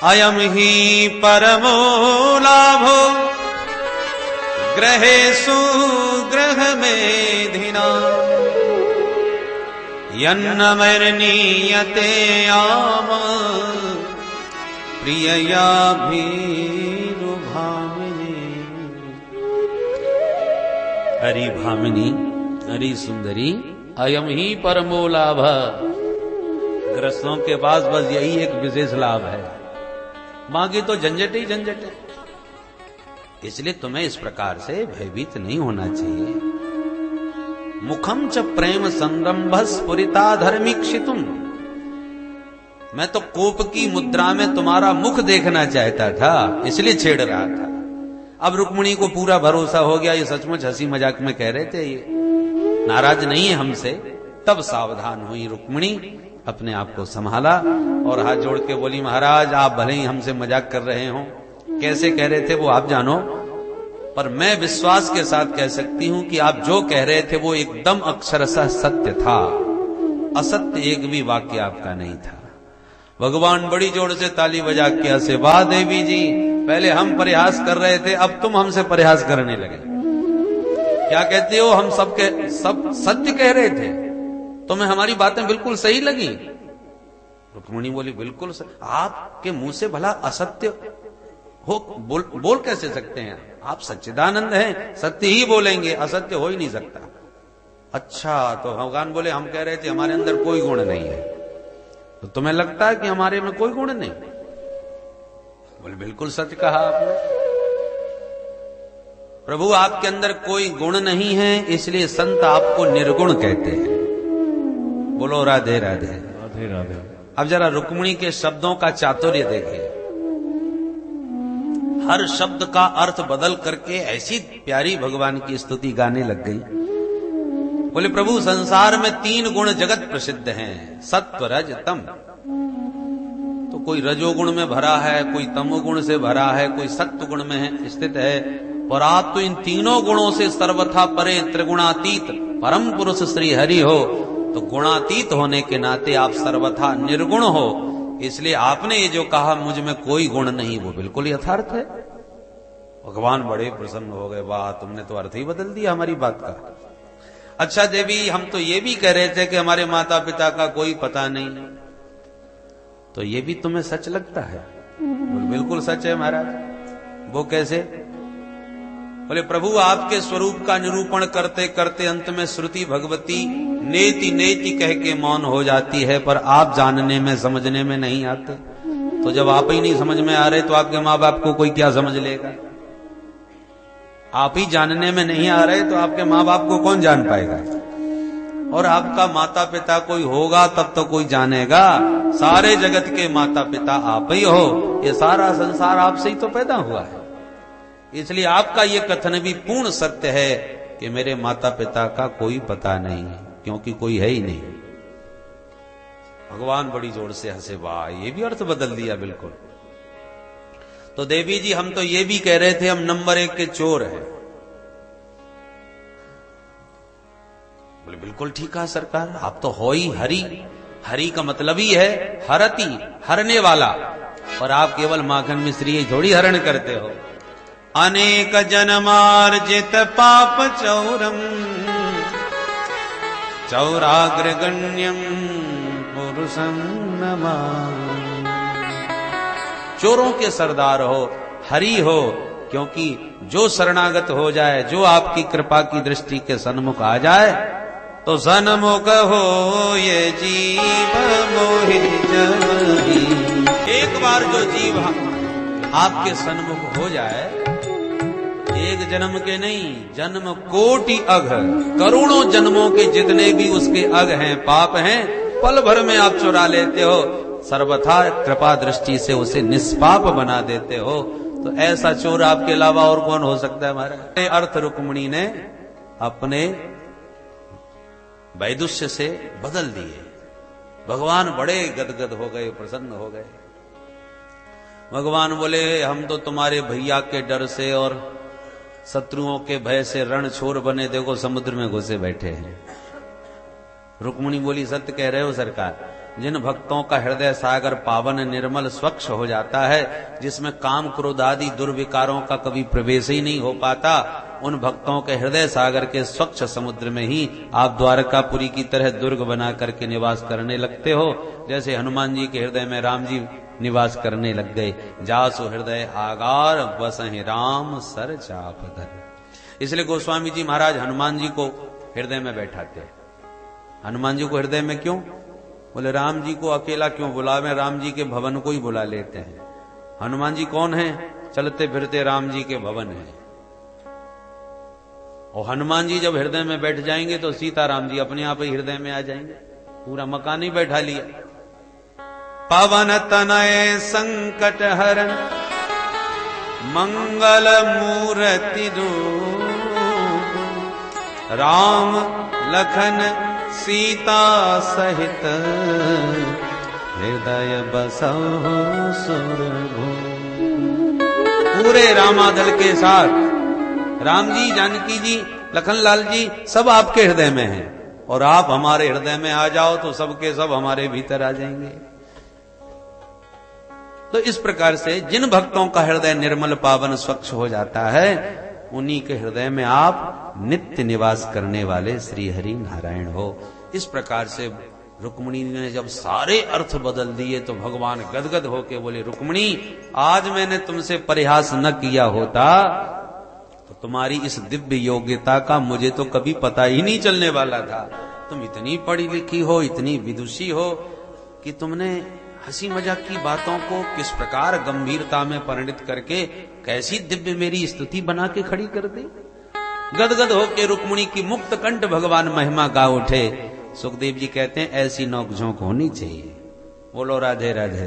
अयम ही परमो लाभो ग्रहेषु ग्रह मेधिना यन्नमर्नीयते आम प्रियया भीरुभामिनी। हरि भामिनी, हरि सुंदरी, अयम ही परमो लाभ। ग्रस्तों के पास बस यही एक विशेष लाभ है, बाकी तो झंझट ही झंझट है। इसलिए तुम्हें इस प्रकार से भयभीत नहीं होना चाहिए। मुखम च प्रेम संरंभ स्फुरिता धर्मीक्षितुम। मैं तो कोप की मुद्रा में तुम्हारा मुख देखना चाहता था, इसलिए छेड़ रहा था। अब रुक्मिणी को पूरा भरोसा हो गया, ये सचमुच हंसी मजाक में कह रहे थे, ये नाराज नहीं है हमसे। तब सावधान हुई रुक्मिणी, अपने आप को संभाला और हाथ जोड़ के बोली, महाराज आप भले ही हमसे मजाक कर रहे हो, कैसे कह रहे थे वो आप जानो, पर मैं विश्वास के साथ कह सकती हूं कि आप जो कह रहे थे वो एकदम अक्षरशः सत्य था। असत्य एक भी वाक्य आपका नहीं था। भगवान बड़ी जोर से ताली बजा के हंसे, वाह देवी जी, पहले हम परिहास कर रहे थे, अब तुम हमसे परिहास करने लगे। क्या कहते हो, हम सब सत्य कह रहे थे, तुम्हें हमारी बातें बिल्कुल सही लगी। रुक्मिणी बोली, बिल्कुल सही। आपके मुंह से भला असत्य हो बोल कैसे सकते हैं? आप सच्चिदानंद हैं, सत्य ही बोलेंगे, असत्य हो ही नहीं सकता। अच्छा, तो भगवान बोले, हम कह रहे थे हमारे अंदर कोई गुण नहीं है, तो तुम्हें लगता है कि हमारे में कोई गुण नहीं? बोले, बिल्कुल सच कहा आपने। प्रभु आपके अंदर कोई गुण नहीं है, इसलिए संत आपको निर्गुण कहते हैं। बोलो राधे राधे राधे राधे। अब जरा रुक्मिणी के शब्दों का चातुर्य देखिए। हर शब्द का अर्थ बदल करके ऐसी प्यारी भगवान की स्तुति गाने लग गई। बोले, प्रभु संसार में 3 गुण जगत प्रसिद्ध हैं, सत्व रज तम। तो कोई रजोगुण में भरा है, कोई तमोगुण से भरा है, कोई सत्व गुण में स्थित है, पर आप तो इन तीनों गुणों से सर्वथा परे त्रिगुणातीत परम पुरुष श्री हरि हो। तो गुणातीत होने के नाते आप सर्वथा निर्गुण हो, इसलिए आपने ये जो कहा मुझ में कोई गुण नहीं, वो बिल्कुल यथार्थ है। भगवान बड़े प्रसन्न हो गए, वाह तुमने तो अर्थ ही बदल दिया हमारी बात का। अच्छा देवी, हम तो ये भी कह रहे थे कि हमारे माता पिता का कोई पता नहीं, तो ये भी तुम्हें सच लगता है? बिल्कुल सच है महाराज। वो कैसे? बोले, प्रभु आपके स्वरूप का निरूपण करते करते अंत में श्रुति भगवती नेति नेति कह के मौन हो जाती है, पर आप जानने में समझने में नहीं आते। तो जब आप ही नहीं समझ में आ रहे तो आपके माँ बाप को कोई क्या समझ लेगा? आप ही जानने में नहीं आ रहे तो आपके माँ बाप को कौन जान पाएगा? और आपका माता पिता कोई होगा तब तो कोई जानेगा। सारे जगत के माता पिता आप ही हो, ये सारा संसार आपसे ही तो पैदा हुआ है। इसलिए आपका ये कथन भी पूर्ण सत्य है कि मेरे माता पिता का कोई पता नहीं, क्योंकि कोई है ही नहीं। भगवान बड़ी जोर से हंसे, वाह ये भी अर्थ बदल दिया बिल्कुल। तो देवी जी, हम तो ये भी कह रहे थे हम नंबर 1 के चोर हैं। बोले, बिल्कुल ठीक कहा सरकार, आप तो हो ही हरि। हरि का मतलब ही है हरति, हरने वाला, और आप केवल माखन मिश्री थोड़ी हरण करते हो। अनेक जन्मार्जित पाप चौरम चौराग्रगण्यम पुरुषम नमामि। चोरों के सरदार हो, हरि हो, क्योंकि जो शरणागत हो जाए, जो आपकी कृपा की दृष्टि के सन्मुख आ जाए, तो सन्मुख हो ये जीव मोहि जमहि। एक बार जो जीव आपके सन्मुख हो जाए, एक जन्म के नहीं, जन्म कोटि अघ, करोड़ों जन्मों के जितने भी उसके अघ हैं, पाप हैं, पल भर में आप चुरा लेते हो, सर्वथा कृपा दृष्टि से उसे निष्पाप बना देते हो। तो ऐसा चोर आपके अलावा और कौन हो सकता है हमारा? अर्थ रुक्मिणी ने अपने वैदुष्य से बदल दिए। भगवान बड़े गदगद हो गए, प्रसन्न हो गए। भगवान बोले, हम तो तुम्हारे भैया के डर से और शत्रुओं के भय से रणछोर बने, देखो समुद्र में घुसे बैठे हैं। रुक्मिणी बोली, सत्य कह रहे हो सरकार, जिन भक्तों का हृदय सागर पावन निर्मल स्वच्छ हो जाता है, जिसमें काम क्रोध आदि दुर्विकारों का कभी प्रवेश ही नहीं हो पाता, उन भक्तों के हृदय सागर के स्वच्छ समुद्र में ही आप द्वारकापुरी की तरह दुर्ग बना करके निवास करने लगते हो। जैसे हनुमान जी के हृदय में राम जी निवास करने लग गए। जासु हृदय आगार बसहि राम सर चाप धर। इसलिए गोस्वामी जी महाराज हनुमान जी को हृदय में बैठाते हैं। हनुमान जी को हृदय में क्यों? बोले राम जी को अकेला क्यों बुलावे, राम जी के भवन को ही बुला लेते हैं। हनुमान जी कौन है? चलते फिरते राम जी के भवन है। और हनुमान जी जब हृदय में बैठ जाएंगे तो सीताराम जी अपने आप ही हृदय में आ जाएंगे। पूरा मकान ही बैठा लिया। पवन तनय संकट हरन मंगल मूर्ति रूप, राम लखन सीता सहित हृदय बसौ सुरभूप। पूरे रामादल के साथ राम जी, जानकी जी, लखनलाल जी सब आपके हृदय में हैं, और आप हमारे हृदय में आ जाओ तो सबके सब हमारे भीतर आ जाएंगे। तो इस प्रकार से जिन भक्तों का हृदय निर्मल पावन स्वच्छ हो जाता है, उन्हीं के हृदय में आप नित्य निवास करने वाले श्री हरि नारायण हो। इस प्रकार से रुक्मिणी ने जब सारे अर्थ बदल दिए तो भगवान गदगद होके बोले, रुक्मिणी आज मैंने तुमसे परिहास न किया होता तो तुम्हारी इस दिव्य योग्यता का मुझे तो कभी पता ही नहीं चलने वाला था। तुम इतनी पढ़ी लिखी हो, इतनी विदुषी हो कि तुमने हंसी मजाक की बातों को किस प्रकार गंभीरता में परिणित करके कैसी दिव्य मेरी स्तुति बना के खड़ी कर दी। गदगद होके रुक्मिणी की मुक्त कंठ भगवान महिमा गा उठे। सुखदेव जी कहते हैं ऐसी नोकझोंक होनी चाहिए। बोलो राधे राधे।